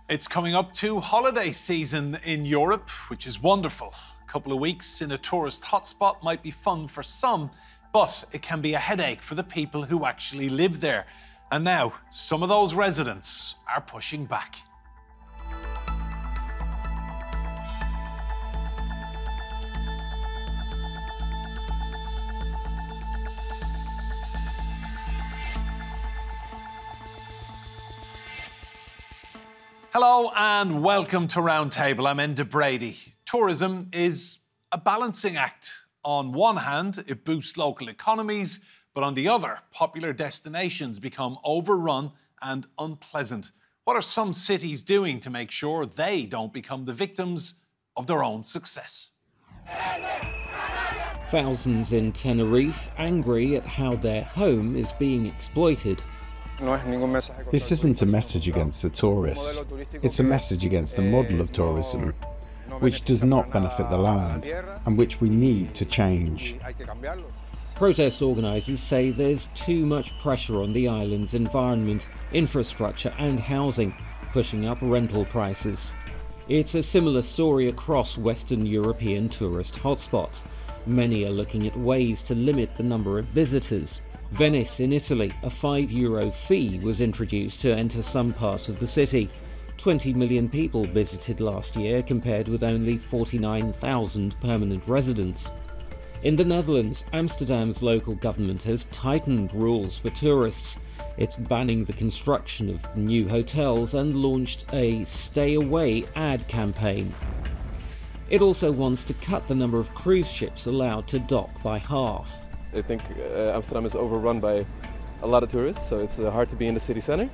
It's coming up to holiday season in Europe, which is wonderful. A couple of weeks in a tourist hotspot might be fun for some, but it can be a headache for the people who actually live there. And now, some of those residents are pushing back. Hello and welcome to Roundtable. I'm Enda Brady. Tourism is a balancing act. On one hand, it boosts local economies, but on the other, popular destinations become overrun and unpleasant. What are some cities doing to make sure they don't become the victims of their own success? Thousands in Tenerife angry at how their home is being exploited. This isn't a message against the tourists. It's a message against the model of tourism, which does not benefit the land and which we need to change. Protest organisers say there's too much pressure on the island's environment, infrastructure and housing, pushing up rental prices. It's a similar story across Western European tourist hotspots. Many are looking at ways to limit the number of visitors. Venice in Italy, a €5 fee was introduced to enter some parts of the city. 20 million people visited last year compared with only 49,000 permanent residents. In the Netherlands, Amsterdam's local government has tightened rules for tourists. It's banning the construction of new hotels and launched a stay away ad campaign. It also wants to cut the number of cruise ships allowed to dock by half. I think Amsterdam is overrun by a lot of tourists, so it's hard to be in the city center.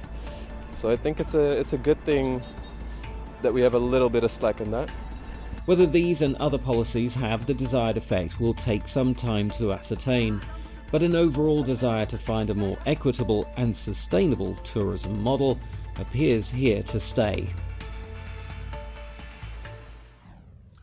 So I think it's a good thing that we have a little bit of slack in that. Whether these and other policies have the desired effect will take some time to ascertain, but an overall desire to find a more equitable and sustainable tourism model appears here to stay.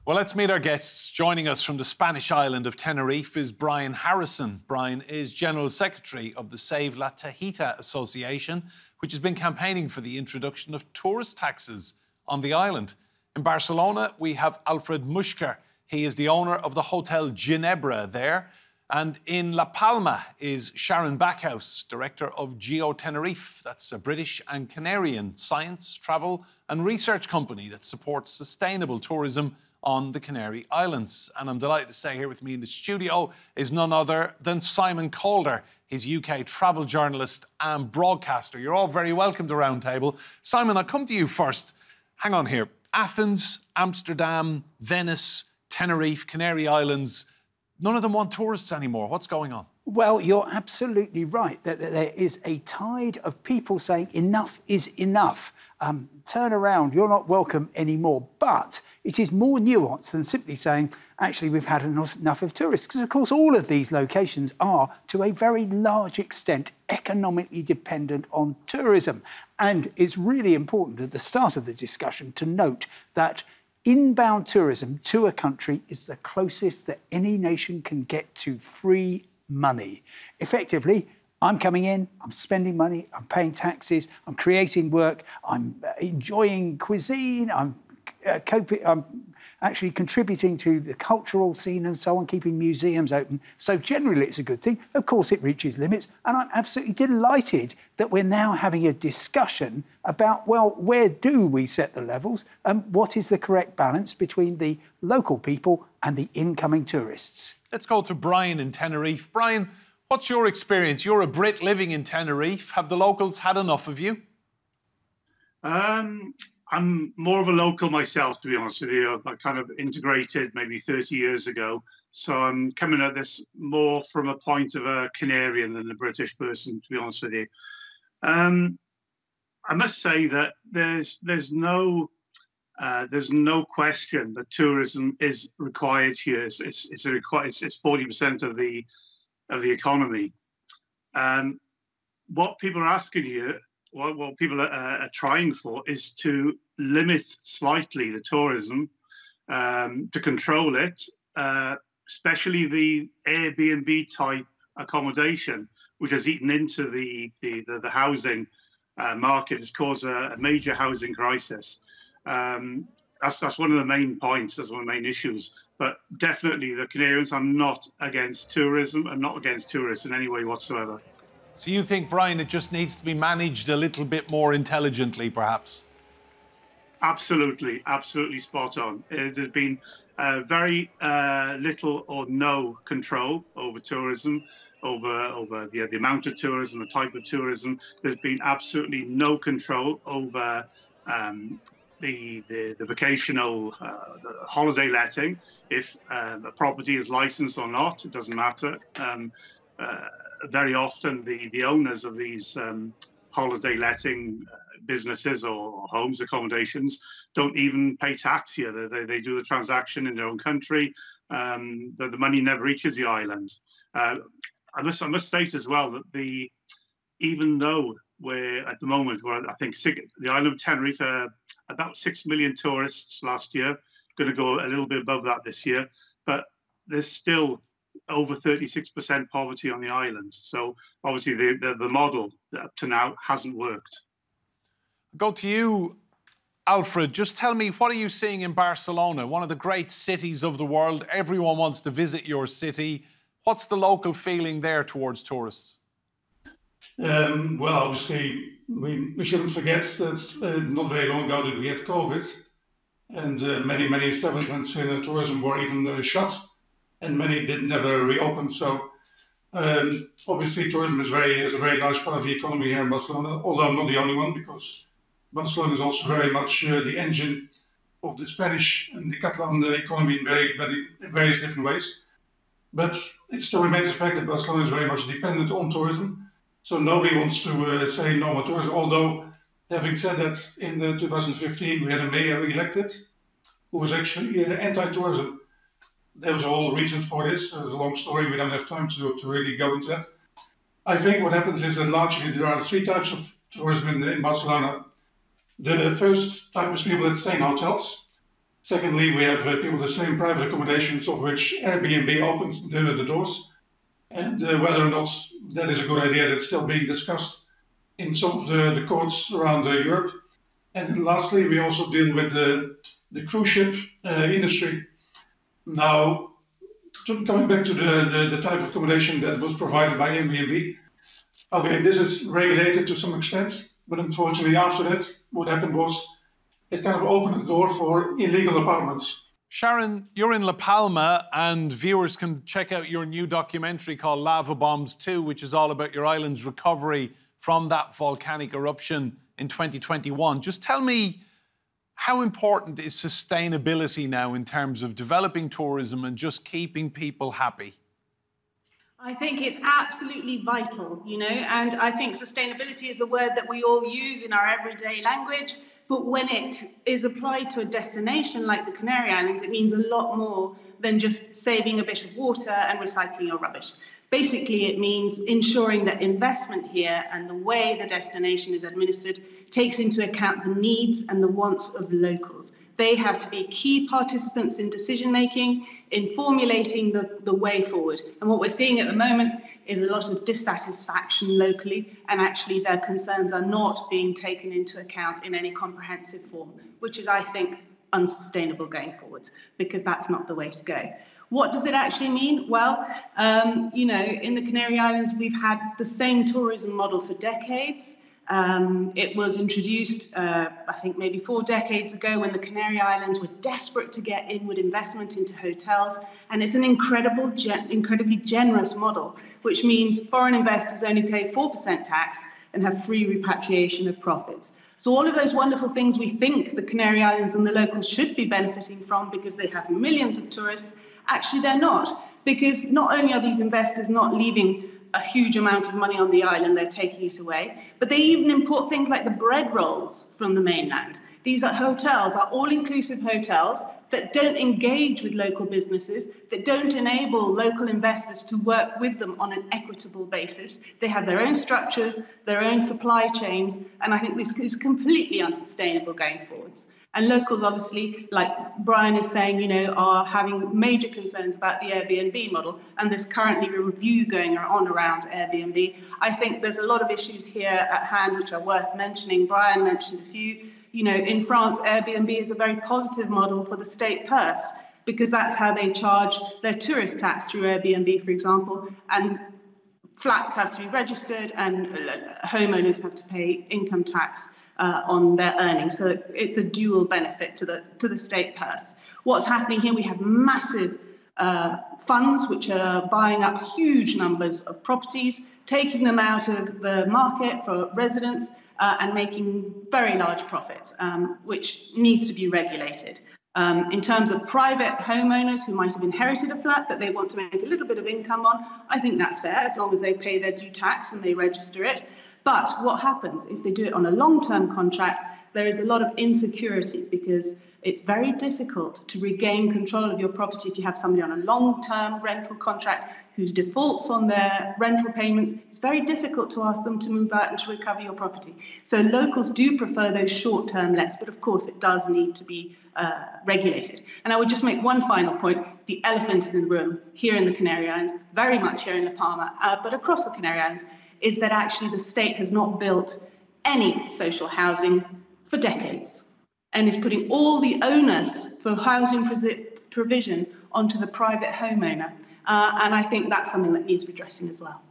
Well, let's meet our guests. Joining us from the Spanish island of Tenerife is Brian Harrison. Brian is General Secretary of the Save La Tejita Association, which has been campaigning for the introduction of tourist taxes on the island. In Barcelona, we have Alfred Moesker. He is the owner of the Hotel Ginebra there. And in La Palma is Sharon Backhouse, Director of Geotenerife. That's a British and Canarian science, travel and research company that supports sustainable tourism on the Canary Islands. And I'm delighted to say here with me in the studio is none other than Simon Calder. He's UK travel journalist and broadcaster. You're all very welcome to Roundtable. Simon, I'll come to you first. Hang on here. Athens, Amsterdam, Venice, Tenerife, Canary Islands, none of them want tourists anymore. What's going on? Well, you're absolutely right that there is a tide of people saying enough is enough. Turn around, you're not welcome anymore. But it is more nuanced than simply saying, actually, we've had enough of tourists. Because, of course, all of these locations are, to a very large extent, economically dependent on tourism. And it's really important at the start of the discussion to note that inbound tourism to a country is the closest that any nation can get to free money. Effectively, I'm coming in, I'm spending money, I'm paying taxes, I'm creating work, I'm enjoying cuisine, I'm actually contributing to the cultural scene and so on, keeping museums open. So generally it's a good thing. Of course it reaches limits, and I'm absolutely delighted that we're now having a discussion about, well, where do we set the levels and what is the correct balance between the local people and the incoming tourists? Let's go to Brian in Tenerife. Brian, what's your experience? You're a Brit living in Tenerife. Have the locals had enough of you? I'm more of a local myself, to be honest with you. I kind of integrated maybe 30 years ago. So I'm coming at this more from a point of a Canarian than a British person, to be honest with you. I must say that there's no question that tourism is required here. It's 40% of the economy. What people are asking here, what people are trying for, is to limit slightly the tourism, to control it, especially the Airbnb type accommodation, which has eaten into the housing market has caused a major housing crisis. That's one of the main points. That's one of the main issues. But definitely, the Canarians are not against tourism and not against tourists in any way whatsoever. So you think, Brian, it just needs to be managed a little bit more intelligently, perhaps? Absolutely, absolutely spot on. There's been very little or no control over tourism, over the amount of tourism, the type of tourism. There's been absolutely no control over the vacational the holiday letting. If a property is licensed or not, it doesn't matter. Very often the owners of these holiday letting businesses or homes, accommodations, don't even pay tax here. They do the transaction in their own country. The money never reaches the island. I must state as well that even though we're at the moment, I think the island of Tenerife, about 6 million tourists last year, going to go a little bit above that this year, but there's still over 36% poverty on the island. So obviously the model up to now hasn't worked. I'll go to you, Alfred. Just tell me, what are you seeing in Barcelona, one of the great cities of the world? Everyone wants to visit your city. What's the local feeling there towards tourists? Well, obviously, we shouldn't forget that not very long ago that we had COVID, and many establishments in tourism were even shut, and many did never reopen. So obviously, tourism is a very large part of the economy here in Barcelona, although not the only one, because Barcelona is also very much the engine of the Spanish and the Catalan economy in various different ways. But it still remains the fact that Barcelona is very much dependent on tourism. So nobody wants to say no more tourism, although having said that, in 2015 we had a mayor elected who was actually anti-tourism. There was a whole reason for this. There's a long story, we don't have time to really go into that. I think what happens is that largely there are three types of tourism in Barcelona. The first type is people that stay in hotels. Secondly, we have people that stay in private accommodations, of which Airbnb opens the doors. And whether or not that is a good idea, that's still being discussed in some of the courts around Europe. And lastly, we also deal with the cruise ship industry. Now, coming back to the type of accommodation that was provided by Airbnb, okay, this is regulated to some extent, but unfortunately after that, what happened was it kind of opened the door for illegal apartments. Sharon, you're in La Palma, and viewers can check out your new documentary called Lava Bombs 2, which is all about your island's recovery from that volcanic eruption in 2021. Just tell me, how important is sustainability now in terms of developing tourism and just keeping people happy? I think it's absolutely vital, and I think sustainability is a word that we all use in our everyday language. But when it is applied to a destination like the Canary Islands, it means a lot more than just saving a bit of water and recycling your rubbish. Basically, it means ensuring that investment here and the way the destination is administered takes into account the needs and the wants of locals. They have to be key participants in decision-making, in formulating the way forward. And what we're seeing at the moment is a lot of dissatisfaction locally, and actually their concerns are not being taken into account in any comprehensive form, which is, I think, unsustainable going forwards, because that's not the way to go. What does it actually mean? Well, in the Canary Islands, we've had the same tourism model for decades. It was introduced, I think, maybe 4 decades ago, when the Canary Islands were desperate to get inward investment into hotels. And it's an incredibly generous model, which means foreign investors only pay 4% tax and have free repatriation of profits. So all of those wonderful things we think the Canary Islands and the locals should be benefiting from because they have millions of tourists, actually they're not. Because not only are these investors not leaving a huge amount of money on the island, they're taking it away, but they even import things like the bread rolls from the mainland. These are all-inclusive hotels that don't engage with local businesses, that don't enable local investors to work with them on an equitable basis. They have their own structures, their own supply chains, and I think this is completely unsustainable going forwards. And locals, obviously, like Brian is saying, are having major concerns about the Airbnb model, and there's currently a review going on around around Airbnb. I think there's a lot of issues here at hand which are worth mentioning. Brian mentioned a few. You know, in France, Airbnb is a very positive model for the state purse, because that's how they charge their tourist tax, through Airbnb, for example, and flats have to be registered and homeowners have to pay income tax on their earnings. So it's a dual benefit to the state purse. What's happening here, we have massive funds which are buying up huge numbers of properties, taking them out of the market for residents and making very large profits, which needs to be regulated. In terms of private homeowners who might have inherited a flat that they want to make a little bit of income on, I think that's fair, as long as they pay their due tax and they register it. But what happens if they do it on a long-term contract? There is a lot of insecurity, because it's very difficult to regain control of your property if you have somebody on a long-term rental contract who defaults on their rental payments. It's very difficult to ask them to move out and to recover your property. So locals do prefer those short-term lets, but of course it does need to be regulated. And I would just make one final point. The elephant in the room here in the Canary Islands, very much here in La Palma, but across the Canary Islands, is that actually the state has not built any social housing for decades, and is putting all the onus for housing provision onto the private homeowner. And I think that's something that needs redressing as well.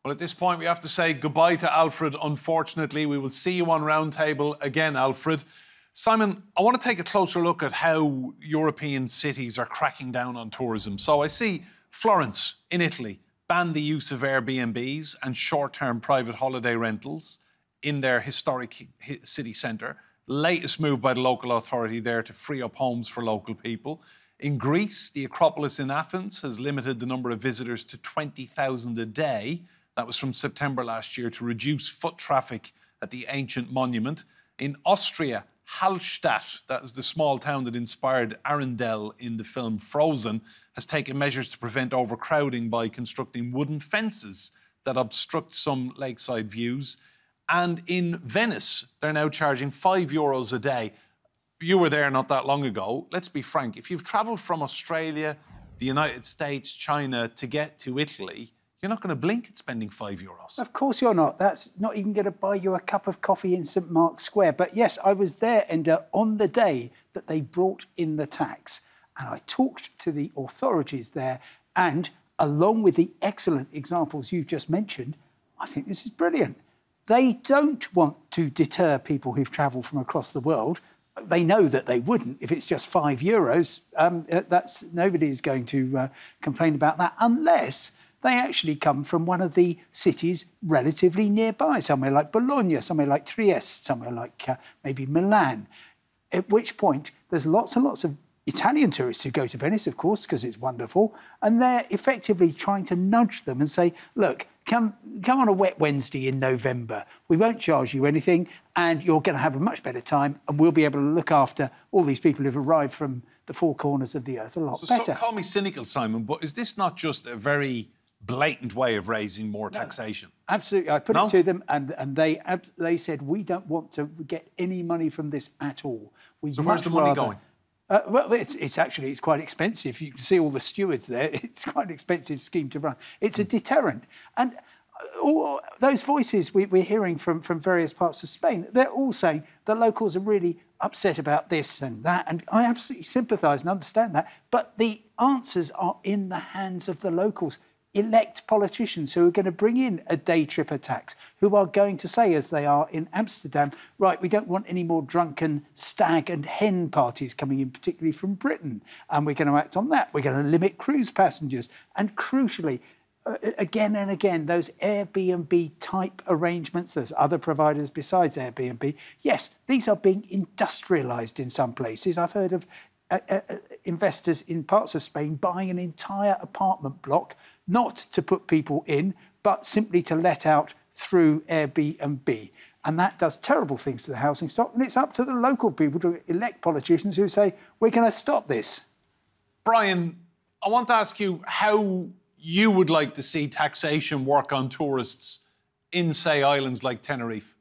Well, at this point, we have to say goodbye to Alfred, unfortunately. We will see you on Roundtable again, Alfred. Simon, I want to take a closer look at how European cities are cracking down on tourism. So I see Florence in Italy banned the use of Airbnbs and short-term private holiday rentals in their historic city centre. Latest move by the local authority there to free up homes for local people. In Greece, the Acropolis in Athens has limited the number of visitors to 20,000 a day. That was from September last year, to reduce foot traffic at the ancient monument. In Austria, Hallstatt, that is the small town that inspired Arendelle in the film Frozen, has taken measures to prevent overcrowding by constructing wooden fences that obstruct some lakeside views. And in Venice, they're now charging €5 a day. You were there not that long ago. Let's be frank, if you've travelled from Australia, the United States, China to get to Italy, you're not going to blink at spending €5. Of course you're not. That's not even going to buy you a cup of coffee in St Mark's Square. But yes, I was there, and on the day that they brought in the tax, and I talked to the authorities there, and along with the excellent examples you've just mentioned, I think this is brilliant. They don't want to deter people who've travelled from across the world. They know that they wouldn't if it's just €5. Nobody's going to complain about that, unless they actually come from one of the cities relatively nearby, somewhere like Bologna, somewhere like Trieste, somewhere like maybe Milan, at which point there's lots and lots of Italian tourists who go to Venice, of course, because it's wonderful, and they're effectively trying to nudge them and say, look, come on a wet Wednesday in November. We won't charge you anything, and you're going to have a much better time, and we'll be able to look after all these people who've arrived from the four corners of the earth a lot better. So call me cynical, Simon, but is this not just a very blatant way of raising more taxation? Absolutely. I put it to them, and they said, we don't want to get any money from this at all. So where's the money going? Well, it's quite expensive. You can see all the stewards there. It's quite an expensive scheme to run. It's a deterrent. And all those voices we're hearing from various parts of Spain, they're all saying the locals are really upset about this and that. And I absolutely sympathise and understand that. But the answers are in the hands of the locals. Elect politicians who are going to bring in a day tripper tax, who are going to say, as they are in Amsterdam, right, we don't want any more drunken stag and hen parties coming in, particularly from Britain, and we're going to act on that. We're going to limit cruise passengers. And crucially, again and again, those Airbnb-type arrangements, there's other providers besides Airbnb. Yes, these are being industrialised in some places. I've heard of investors in parts of Spain buying an entire apartment block, not to put people in, but simply to let out through Airbnb. And that does terrible things to the housing stock. And it's up to the local people to elect politicians who say, we're going to stop this. Brian, I want to ask you how you would like to see taxation work on tourists in, say, islands like Tenerife.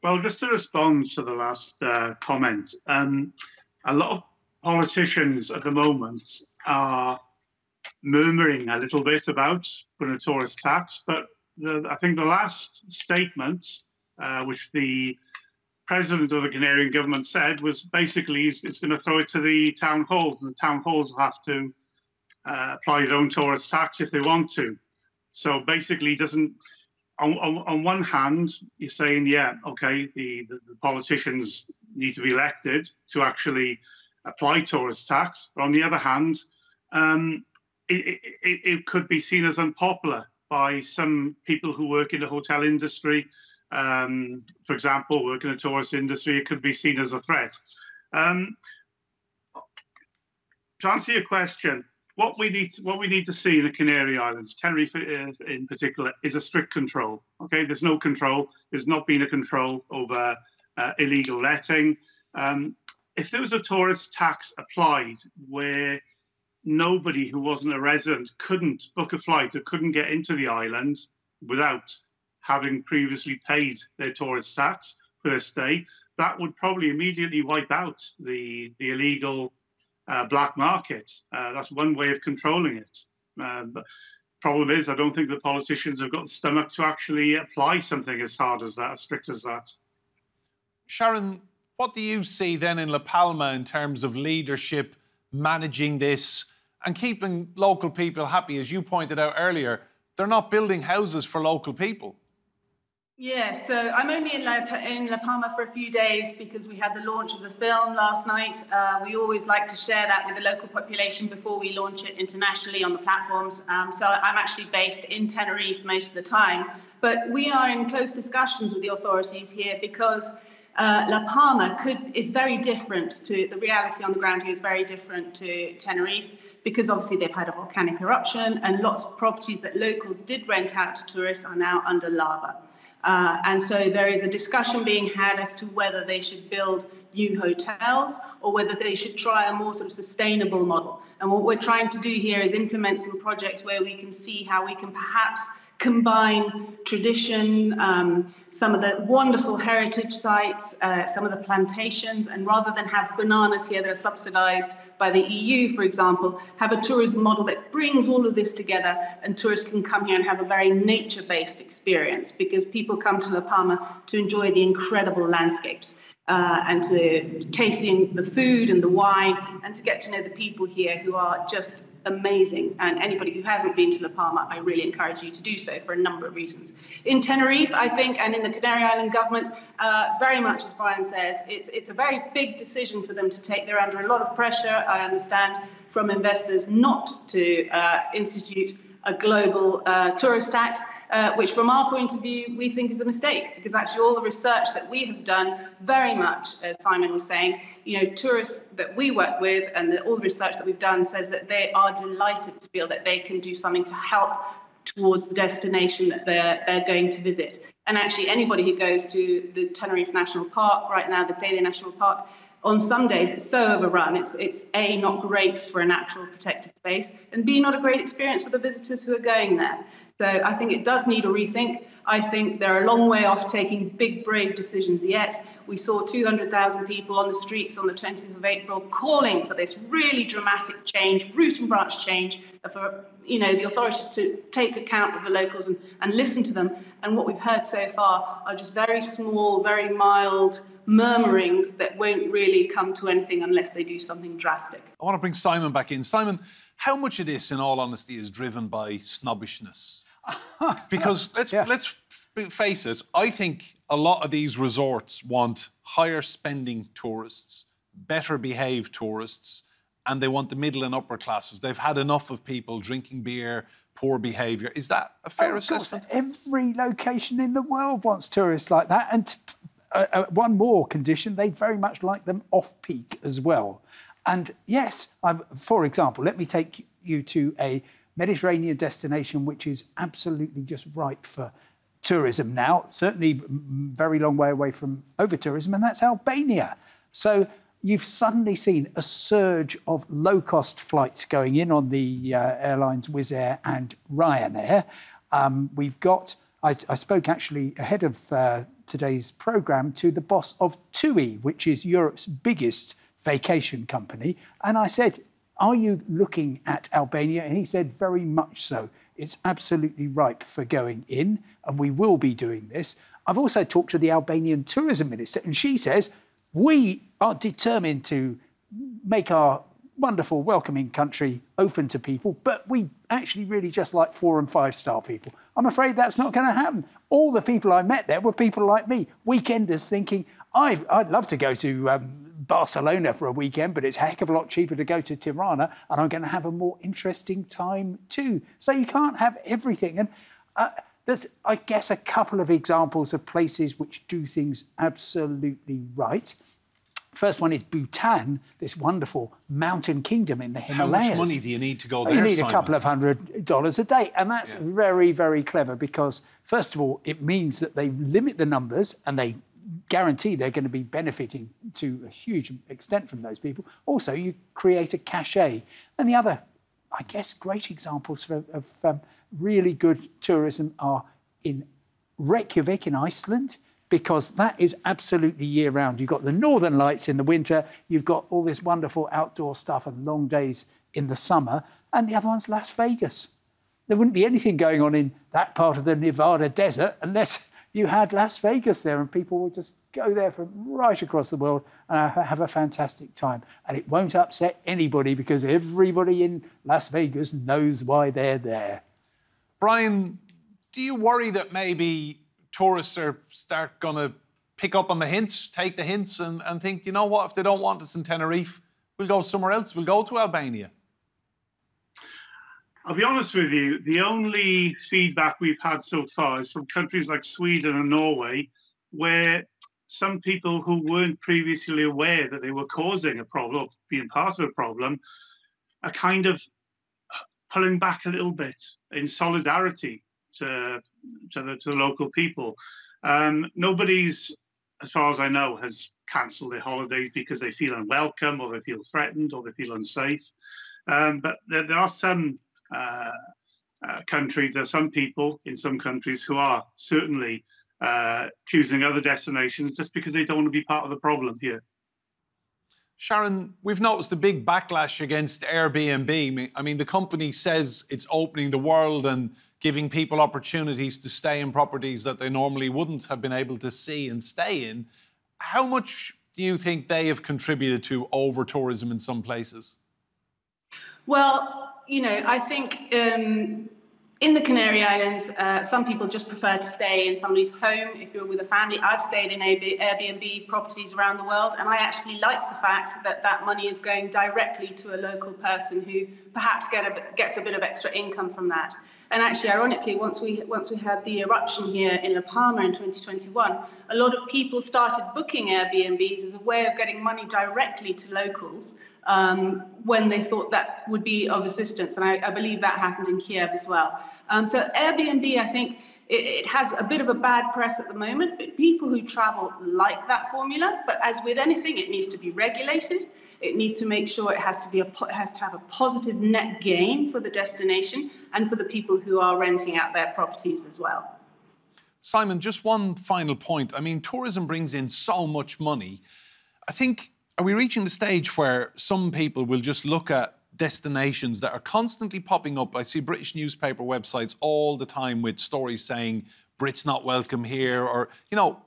Well, just to respond to the last comment, a lot of politicians at the moment are murmuring a little bit about putting a tourist tax, but I think the last statement, which the president of the Canarian government said, was basically it's going to throw it to the town halls, and the town halls will have to apply their own tourist tax if they want to. So basically, doesn't. On one hand, you're saying, yeah, okay, the politicians need to be elected to actually apply tourist tax. But on the other hand, it could be seen as unpopular by some people who work in the hotel industry. For example, work in the tourist industry, it could be seen as a threat. To answer your question, what we need to see in the Canary Islands, Tenerife in particular, is a strict control. Okay, there's no control. There's not been a control over illegal letting. If there was a tourist tax applied where nobody who wasn't a resident couldn't book a flight or couldn't get into the island without having previously paid their tourist tax for their stay, that would probably immediately wipe out the illegal black market. That's one way of controlling it. But problem is, I don't think the politicians have got the stomach to actually apply something as hard as that, as strict as that. Sharon, what do you see then in La Palma in terms of leadership, managing this and keeping local people happy? As you pointed out earlier, they're not building houses for local people. Yeah, so I'm only in La Palma for a few days because we had the launch of the film last night. We always like to share that with the local population before we launch it internationally on the platforms. So I'm actually based in Tenerife most of the time. But we are in close discussions with the authorities here because La Palma is very different to, the reality on the ground here is very different to Tenerife, because obviously they've had a volcanic eruption and lots of properties that locals did rent out to tourists are now under lava. And so there is a discussion being had as to whether they should build new hotels or whether they should try a more sort of sustainable model. And what we're trying to do here is implement some projects where we can see how we can perhaps combine tradition, some of the wonderful heritage sites, some of the plantations, and rather than have bananas here that are subsidized by the EU, for example, have a tourism model that brings all of this together and tourists can come here and have a very nature-based experience, because people come to La Palma to enjoy the incredible landscapes and to tasting the food and the wine and to get to know the people here who are just amazing. And anybody who hasn't been to La Palma, I really encourage you to do so for a number of reasons. In Tenerife, I think, and in the Canary Island government, very much as Brian says, it's a very big decision for them to take. They're under a lot of pressure, I understand, from investors not to institute a global tourist tax, which from our point of view, we think is a mistake, because actually all the research that we have done very much, as Simon was saying, you know, tourists that we work with and all the research that we've done says that they are delighted to feel that they can do something to help towards the destination that they're going to visit. And actually anybody who goes to the Tenerife National Park right now, the Daly National Park, on some days it's so overrun. It's A, not great for a natural protected space, and B, not a great experience for the visitors who are going there. So I think it does need a rethink. I think they're a long way off taking big, brave decisions yet. We saw 200,000 people on the streets on the 20th of April calling for this really dramatic change, root and branch change, for the authorities to take account of the locals and listen to them. And what we've heard so far are just very small, very mild murmurings that won't really come to anything unless they do something drastic. I want to bring Simon back in. Simon, how much of this, in all honesty, is driven by snobbishness? Because let's face it, I think a lot of these resorts want higher spending tourists, better behaved tourists, and they want the middle and upper classes. They've had enough of people drinking beer, poor behaviour. Is that a fair assessment? Every location in the world wants tourists like that. And one more condition, they'd very much like them off-peak as well. And yes, for example, let me take you to a Mediterranean destination which is absolutely just ripe for tourism now, certainly very long way away from over-tourism, and that's Albania. So you've suddenly seen a surge of low-cost flights going in on the airlines Wizz Air and Ryanair. We've got, I spoke actually ahead of today's programme to the boss of TUI, which is Europe's biggest vacation company, and I said, Are you looking at Albania? And he said, very much so. It's absolutely ripe for going in, and we will be doing this. I've also talked to the Albanian tourism minister, and she says, we are determined to make our wonderful, welcoming country open to people, but we actually really just like 4- and 5-star people. I'm afraid that's not going to happen. All the people I met there were people like me, weekenders thinking, I'd love to go to Barcelona for a weekend, but it's a heck of a lot cheaper to go to Tirana, and I'm going to have a more interesting time too. So you can't have everything. And there's, I guess, a couple of examples of places which do things absolutely right. First one is Bhutan, this wonderful mountain kingdom in the Himalayas. How much money do you need to go there, You need Simon? a couple of $100 a day. And that's very, very clever because, first of all, it means that they limit the numbers and they guarantee they're going to be benefiting to a huge extent from those people. Also, you create a cachet. And the other, I guess, great examples of really good tourism are in Reykjavik in Iceland, because that is absolutely year-round. You've got the northern lights in the winter, you've got all this wonderful outdoor stuff and long days in the summer, and the other one's Las Vegas. There wouldn't be anything going on in that part of the Nevada desert unless you had Las Vegas there, and people would just go there from right across the world and have a fantastic time. And it won't upset anybody because everybody in Las Vegas knows why they're there. Brian, do you worry that maybe tourists start going to pick up on the hints, take the hints and think, you know what, if they don't want us in Tenerife, we'll go somewhere else, we'll go to Albania? I'll be honest with you, the only feedback we've had so far is from countries like Sweden and Norway, where some people who weren't previously aware that they were causing a problem, or being part of a problem, are kind of pulling back a little bit in solidarity to the local people. Nobody's, as far as I know, has cancelled their holidays because they feel unwelcome or they feel threatened or they feel unsafe. But there are some countries, there are some people in some countries who are certainly choosing other destinations just because they don't want to be part of the problem here. Sharon, we've noticed a big backlash against Airbnb. I mean, the company says it's opening the world and giving people opportunities to stay in properties that they normally wouldn't have been able to see and stay in. How much do you think they have contributed to over-tourism in some places? Well, you know, I think in the Canary Islands, some people just prefer to stay in somebody's home if you're with a family. I've stayed in Airbnb properties around the world, and I actually like the fact that that money is going directly to a local person who perhaps gets a bit of extra income from that. And actually, ironically, once we had the eruption here in La Palma in 2021, a lot of people started booking Airbnbs as a way of getting money directly to locals when they thought that would be of assistance. And I believe that happened in Kiev as well. So Airbnb, I think, it has a bit of a bad press at the moment, but people who travel like that formula. But as with anything, it needs to be regulated. It needs to make sure it has to have a positive net gain for the destination and for the people who are renting out their properties as well. Simon, just one final point. I mean, tourism brings in so much money. I think, are we reaching the stage where some people will just look at destinations that are constantly popping up? I see British newspaper websites all the time with stories saying Brits not welcome here, or, you know,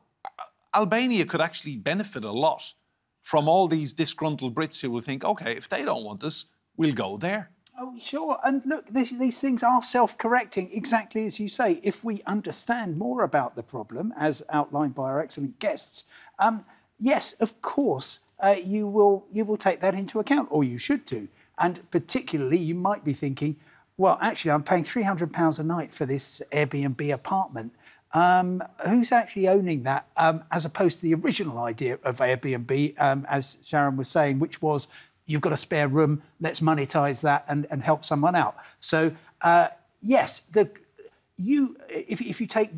Albania could actually benefit a lot from all these disgruntled Brits who will think, OK, if they don't want us, we'll go there. Oh, sure. And look, these things are self-correcting, exactly as you say. If we understand more about the problem, as outlined by our excellent guests, yes, of course, you will take that into account, or you should do. And particularly, you might be thinking, well, actually, I'm paying £300 a night for this Airbnb apartment. Who's actually owning that, as opposed to the original idea of Airbnb, as Sharon was saying, which was, you've got a spare room, let's monetize that and help someone out. So, yes, if you take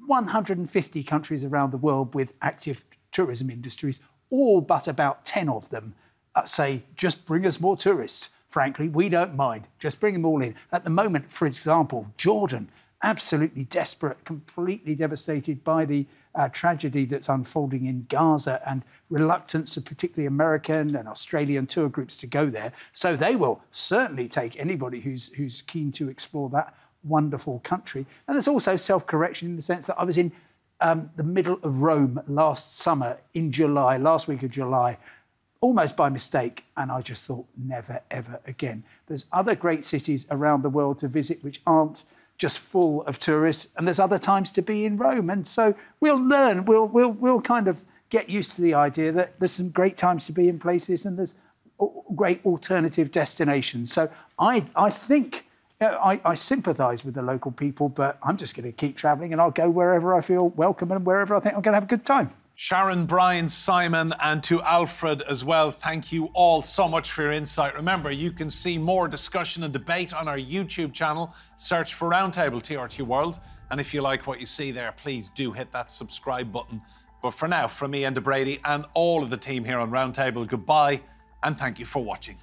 150 countries around the world with active tourism industries, all but about 10 of them say, just bring us more tourists. Frankly, we don't mind. Just bring them all in. At the moment, for example, Jordan absolutely desperate, completely devastated by the tragedy that's unfolding in Gaza and reluctance of particularly American and Australian tour groups to go there. So they will certainly take anybody who's keen to explore that wonderful country. And there's also self-correction in the sense that I was in the middle of Rome last summer in July, last week of July, almost by mistake, and I just thought, never, ever again. There's other great cities around the world to visit which aren't just full of tourists, and there's other times to be in Rome. And so we'll learn, we'll kind of get used to the idea that there's some great times to be in places and there's great alternative destinations. So I think, I sympathise with the local people, but I'm just going to keep travelling and I'll go wherever I feel welcome and wherever I think I'm going to have a good time. Sharon, Brian, Simon, and to Alfred as well, thank you all so much for your insight. Remember, you can see more discussion and debate on our YouTube channel. Search for Roundtable TRT World. And if you like what you see there, please do hit that subscribe button. But for now, from me, Enda Brady, and all of the team here on Roundtable, goodbye, and thank you for watching.